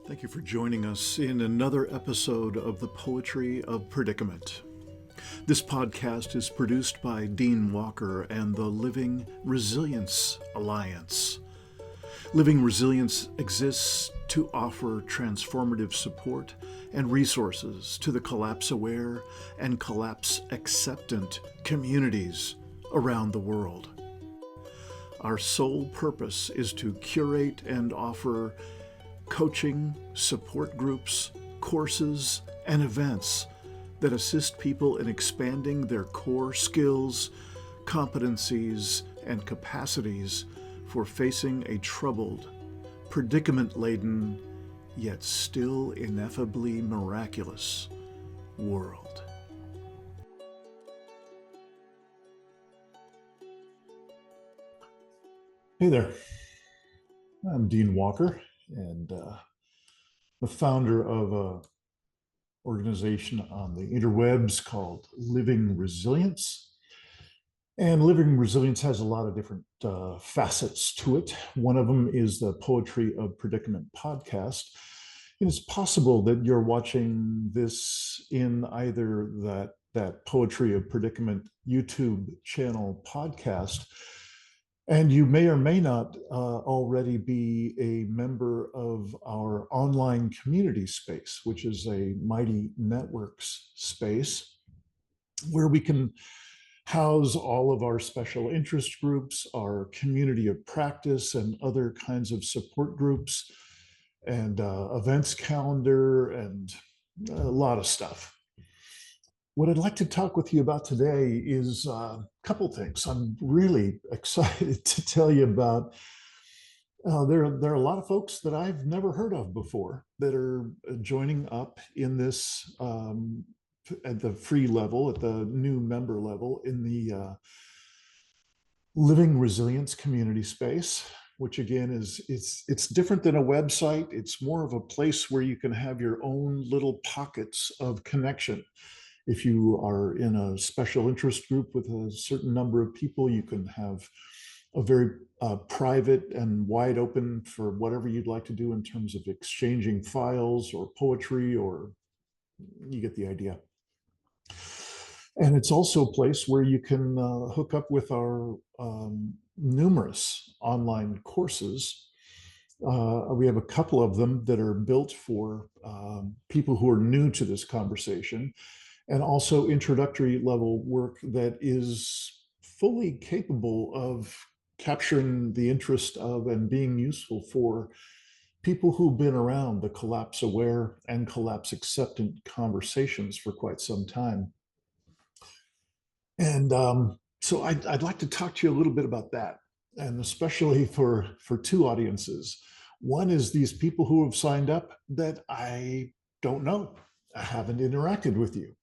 Thank you for joining us in another episode of the Poetry of Predicament. This podcast is produced by Dean Walker and the Living Resilience Alliance. Living Resilience exists to offer transformative support and resources to the collapse-aware and collapse-acceptant communities around the world. Our sole purpose is to curate and offer coaching, support groups, courses, and events that assist people in expanding their core skills, competencies, and capacities for facing a troubled, predicament-laden, yet still ineffably miraculous world. Hey there, I'm Dean Walker, and the founder of an organization on the interwebs called Living Resilience. And Living Resilience has a lot of different facets to it. One of them is the Poetry of Predicament podcast. And it's possible that you're watching this in either that Poetry of Predicament YouTube channel podcast, and you may or may not already be a member of our online community space, which is a Mighty Networks space where we can house all of our special interest groups, our community of practice, and other kinds of support groups, and events calendar, and a lot of stuff. What I'd like to talk with you about today is a couple things. I'm really excited to tell you about. There are a lot of folks that I've never heard of before that are joining up in this at the free level, at the new member level in the Living Resilience community space, which again it's different than a website. It's more of a place where you can have your own little pockets of connection. If you are in a special interest group with a certain number of people, you can have a very private and wide open for whatever you'd like to do in terms of exchanging files or poetry, or you get the idea. And it's also a place where you can hook up with our numerous online courses. We have a couple of them that are built for people who are new to this conversation, and also introductory level work that is fully capable of capturing the interest of and being useful for people who've been around the collapse aware and collapse acceptant conversations for quite some time. And so I'd like to talk to you a little bit about that, and especially for two audiences. One is these people who have signed up that I don't know. I haven't interacted with you.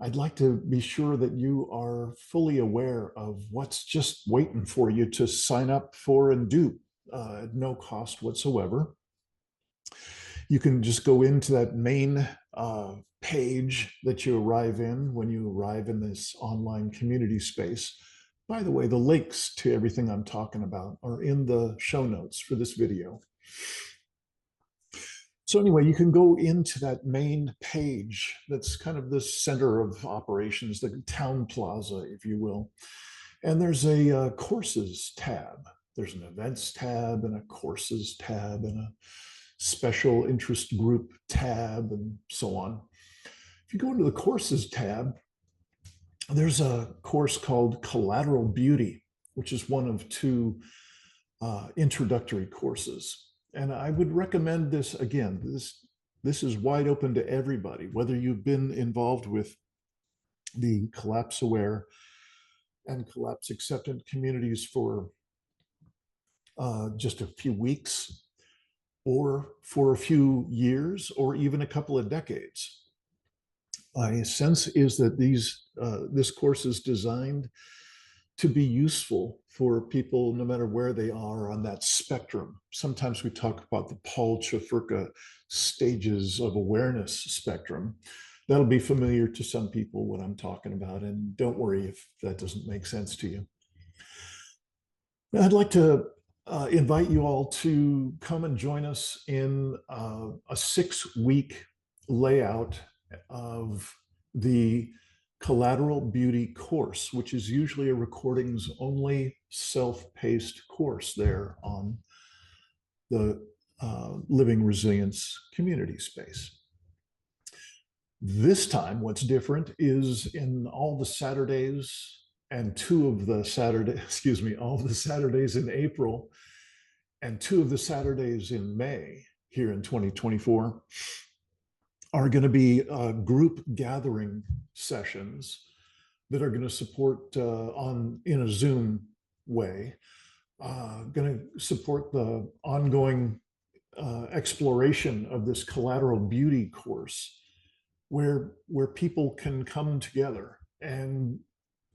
I'd like to be sure that you are fully aware of what's just waiting for you to sign up for and do at no cost whatsoever. You can just go into that main page that you arrive in when you arrive in this online community space. By the way, the links to everything I'm talking about are in the show notes for this video. So anyway, you can go into that main page that's kind of the center of operations, the town plaza, if you will. And there's a courses tab. There's an events tab and a courses tab and a special interest group tab and so on. If you go into the courses tab, there's a course called Collateral Beauty, which is one of two introductory courses. And I would recommend this again. This is wide open to everybody, whether you've been involved with the collapse aware and collapse acceptant communities for just a few weeks, or for a few years, or even a couple of decades. My sense is that this course is designed to be useful for people no matter where they are on that spectrum. Sometimes we talk about the Paul Chafurka stages of awareness spectrum. That'll be familiar to some people what I'm talking about, and don't worry if that doesn't make sense to you. I'd like to invite you all to come and join us in a 6-week layout of the Collateral Beauty Course, which is usually a recordings only self-paced course there on the Living Resilience community space. This time, what's different is in all the Saturdays and all the Saturdays in April and 2 of the Saturdays in May here in 2024 are going to be group gathering sessions that are going to support in a Zoom way, going to support the ongoing exploration of this Collateral Beauty course, where people can come together and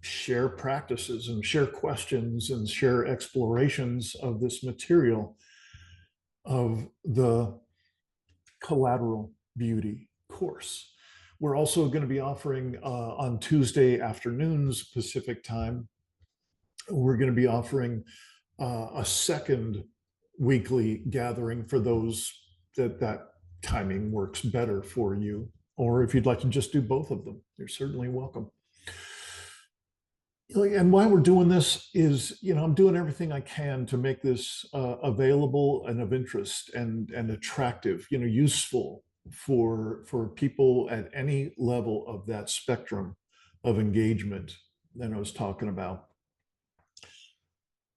share practices and share questions and share explorations of this material of the Collateral Beauty course. We're also going to be offering on Tuesday afternoons Pacific time, we're going to be offering a second weekly gathering for those that timing works better for you. Or if you'd like to just do both of them, you're certainly welcome. And why we're doing this is, I'm doing everything I can to make this available and of interest and attractive, useful for people at any level of that spectrum of engagement that I was talking about.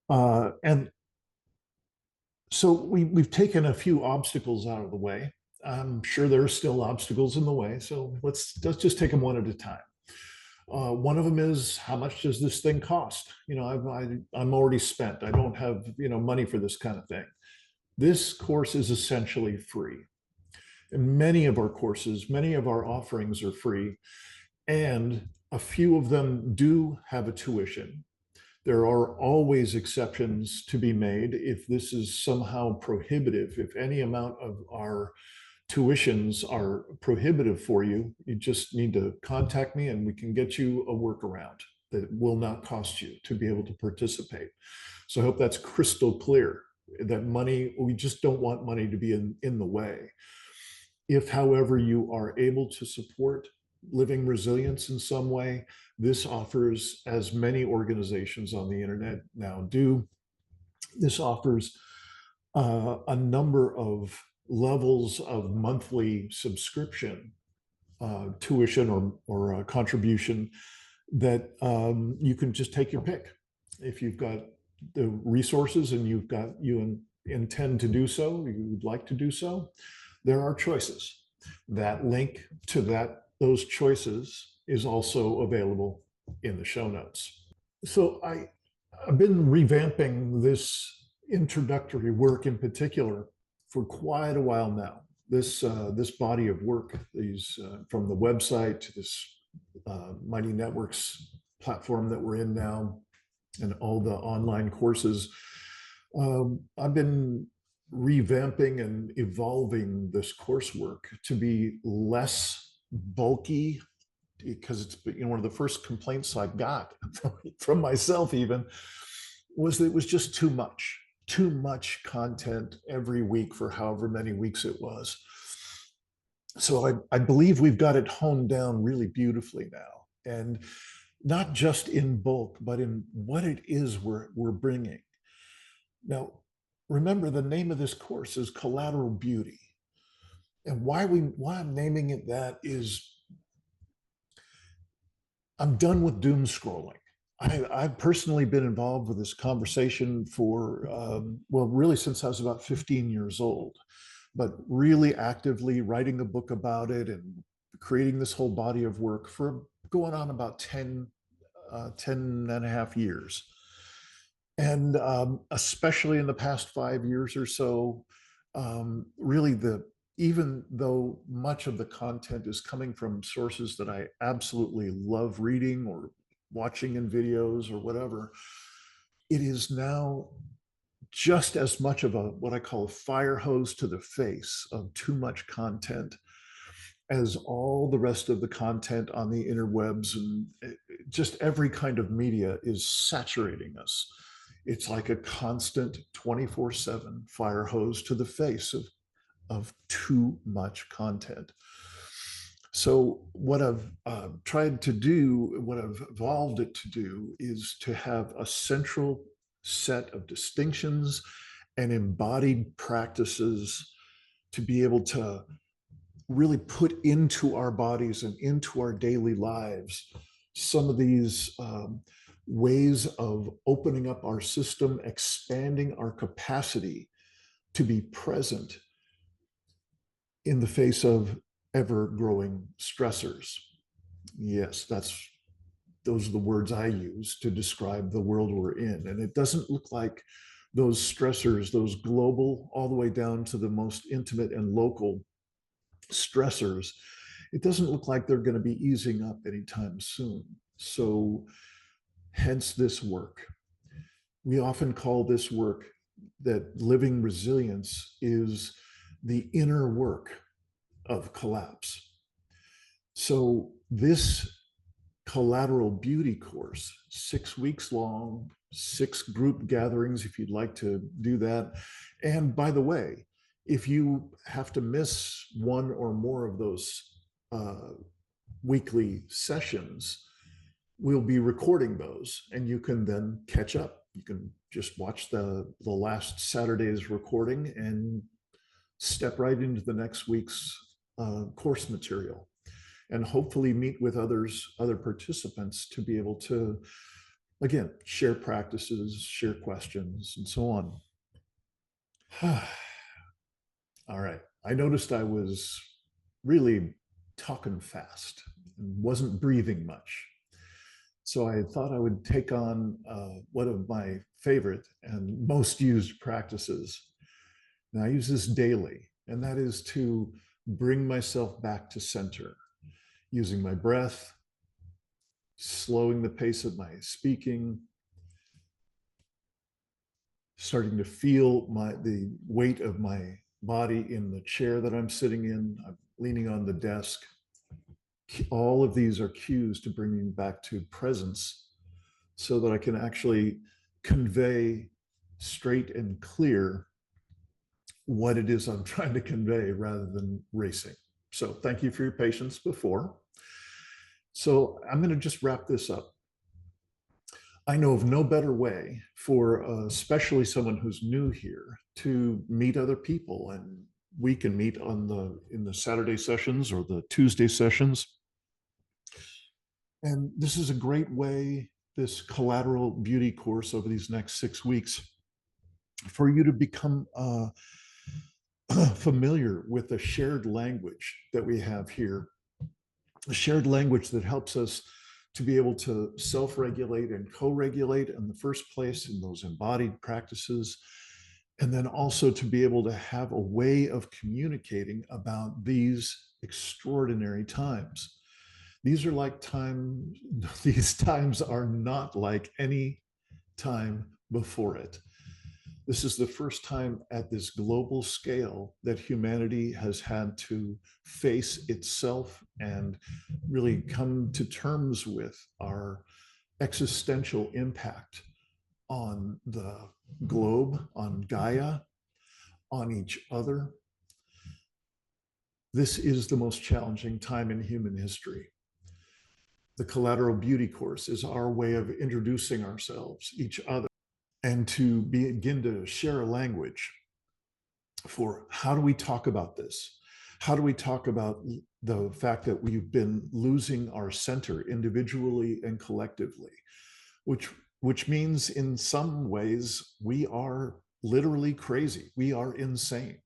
And so we've taken a few obstacles out of the way. I'm sure there are still obstacles in the way, so let's just take them one at a time. One of them is, how much does this thing cost? I'm already spent. I don't have money for this kind of thing. This course is essentially free. And many of our courses, many of our offerings are free, and a few of them do have a tuition. There are always exceptions to be made if this is somehow prohibitive. If any amount of our tuitions are prohibitive for you, you just need to contact me and we can get you a workaround that will not cost you to be able to participate. So I hope that's crystal clear, that we just don't want money to be in the way. If, however, you are able to support Living Resilience in some way, this offers, as many organizations on the internet now do, this offers a number of levels of monthly subscription, tuition or contribution that you can just take your pick. If you've got the resources and you intend to do so, you would like to do so, there are choices. That link to those choices is also available in the show notes. So I've been revamping this introductory work in particular for quite a while now. This body of work, these from the website to this Mighty Networks platform that we're in now, and all the online courses, I've been revamping and evolving this coursework to be less bulky, because it's one of the first complaints I got from myself even was that it was just too much content every week for however many weeks it was. So I believe we've got it honed down really beautifully now, and not just in bulk, but in what it is we're bringing. Now, remember, the name of this course is Collateral Beauty. And why I'm naming it that is, I'm done with doom scrolling. I've personally been involved with this conversation for, really since I was about 15 years old, but really actively writing a book about it and creating this whole body of work for going on about 10 and a half years. And especially in the past 5 years or so, really even though much of the content is coming from sources that I absolutely love reading or watching in videos or whatever, it is now just as much of what I call a fire hose to the face of too much content as all the rest of the content on the interwebs, and just every kind of media is saturating us It's like a constant 24/7 fire hose to the face of too much content. So what I've tried to do, what I've evolved it to do, is to have a central set of distinctions and embodied practices to be able to really put into our bodies and into our daily lives some of these ways of opening up our system, expanding our capacity to be present in the face of ever growing stressors. Yes, those are the words I use to describe the world we're in. And it doesn't look like those stressors, those global, all the way down to the most intimate and local stressors, it doesn't look like they're going to be easing up anytime soon. So hence this work. We often call this work that living resilience is the inner work of collapse. So this Collateral Beauty Course, 6 weeks long, 6 group gatherings if you'd like to do that. And by the way, if you have to miss one or more of those weekly sessions, we'll be recording those and you can then catch up. You can just watch the last Saturday's recording and step right into the next week's course material, and hopefully meet with other participants to be able to, again, share practices, share questions, and so on. All right. I noticed I was really talking fast and wasn't breathing much. So I thought I would take on one of my favorite and most used practices. And I use this daily, and that is to bring myself back to center using my breath, slowing the pace of my speaking, starting to feel the weight of my body in the chair that I'm sitting in. I'm leaning on the desk. All of these are cues to bring me back to presence so that I can actually convey straight and clear what it is I'm trying to convey rather than racing. So thank you for your patience before. So I'm going to just wrap this up. I know of no better way for especially someone who's new here to meet other people, and we can meet in the Saturday sessions or the Tuesday sessions. And this is a great way, this Collateral Beauty course over these next 6 weeks, for you to become familiar with the shared language that we have here, a shared language that helps us to be able to self-regulate and co-regulate in the first place in those embodied practices, and then also to be able to have a way of communicating about these extraordinary times. These are like these times are not like any time before it. This is the first time at this global scale that humanity has had to face itself and really come to terms with our existential impact on the globe, on Gaia, on each other. This is the most challenging time in human history. The Collateral Beauty Course is our way of introducing ourselves, each other, and to begin to share a language for how do we talk about this? How do we talk about the fact that we've been losing our center individually and collectively, which means in some ways we are literally crazy. We are insane.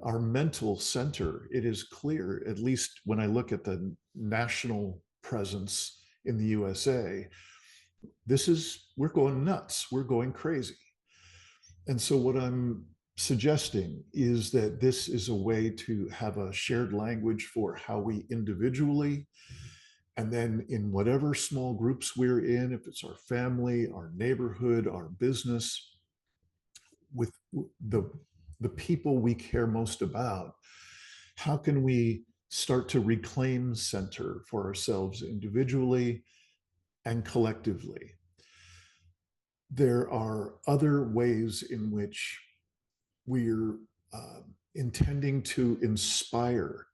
Our mental center, it is clear, at least when I look at the national presence in the USA, we're going nuts, we're going crazy. And so what I'm suggesting is that this is a way to have a shared language for how we individually, and then in whatever small groups we're in, if it's our family, our neighborhood, our business, with the people we care most about, how can we start to reclaim center for ourselves individually and collectively? there are other ways in which we're intending to inspire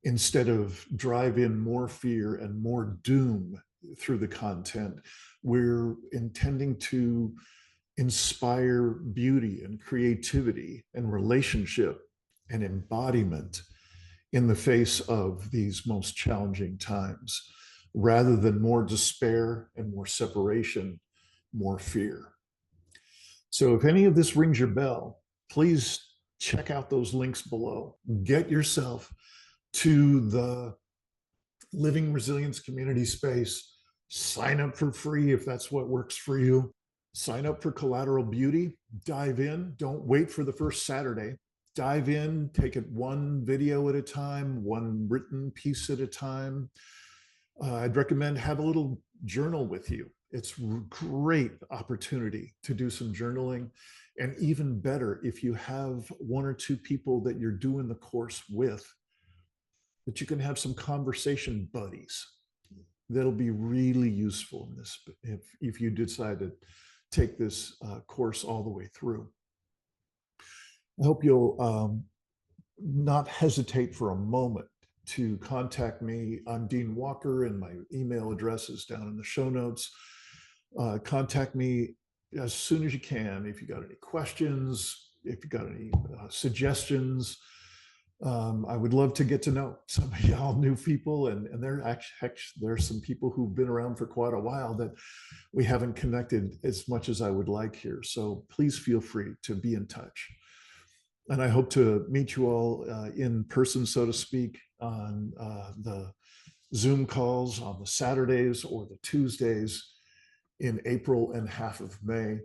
instead of drive in more fear and more doom through the content. We're intending to inspire beauty and creativity and relationship and embodiment in the face of these most challenging times, rather than more despair and more separation, more fear. So if any of this rings your bell, please check out those links below. Get yourself to the Living Resilience community space. Sign up for free if that's what works for you. Sign up for Collateral Beauty. Dive in. Don't wait for the first Saturday. Dive in, take it one video at a time, one written piece at a time. I'd recommend have a little journal with you. It's a great opportunity to do some journaling. And even better, if you have one or two people that you're doing the course with, that you can have some conversation buddies. That'll be really useful in this if you decide to take this course all the way through. I hope you'll not hesitate for a moment to contact me. I'm Dean Walker, and my email address is down in the show notes. Contact me as soon as you can if you got any questions, if you got any suggestions. I would love to get to know some of y'all new people, and there's some people who've been around for quite a while that we haven't connected as much as I would like here. So please feel free to be in touch. And I hope to meet you all in person, so to speak, on the Zoom calls on the Saturdays or the Tuesdays in April and half of May.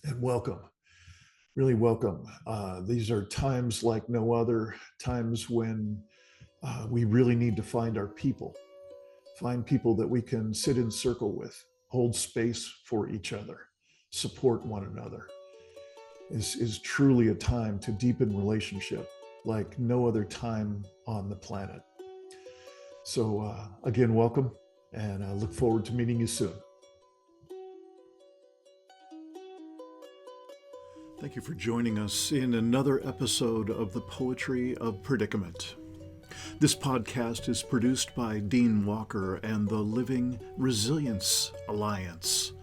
And welcome. Really welcome. These are times like no other, times when we really need to find our people, find people that we can sit in circle with, hold space for each other, support one another. This is truly a time to deepen relationship like no other time on the planet. So again, welcome, and I look forward to meeting you soon. Thank you for joining us in another episode of the Poetry of Predicament. This podcast is produced by Dean Walker and the Living Resilience Alliance.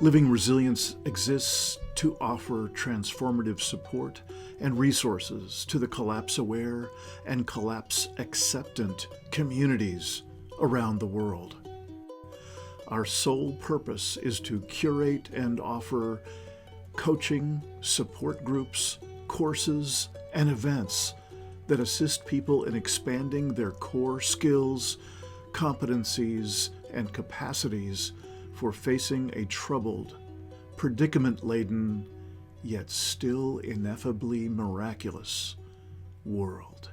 Living Resilience exists to offer transformative support and resources to the collapse-aware and collapse-acceptant communities around the world. Our sole purpose is to curate and offer coaching, support groups, courses, and events that assist people in expanding their core skills, competencies, and capacities for facing a troubled, predicament-laden, yet still ineffably miraculous world.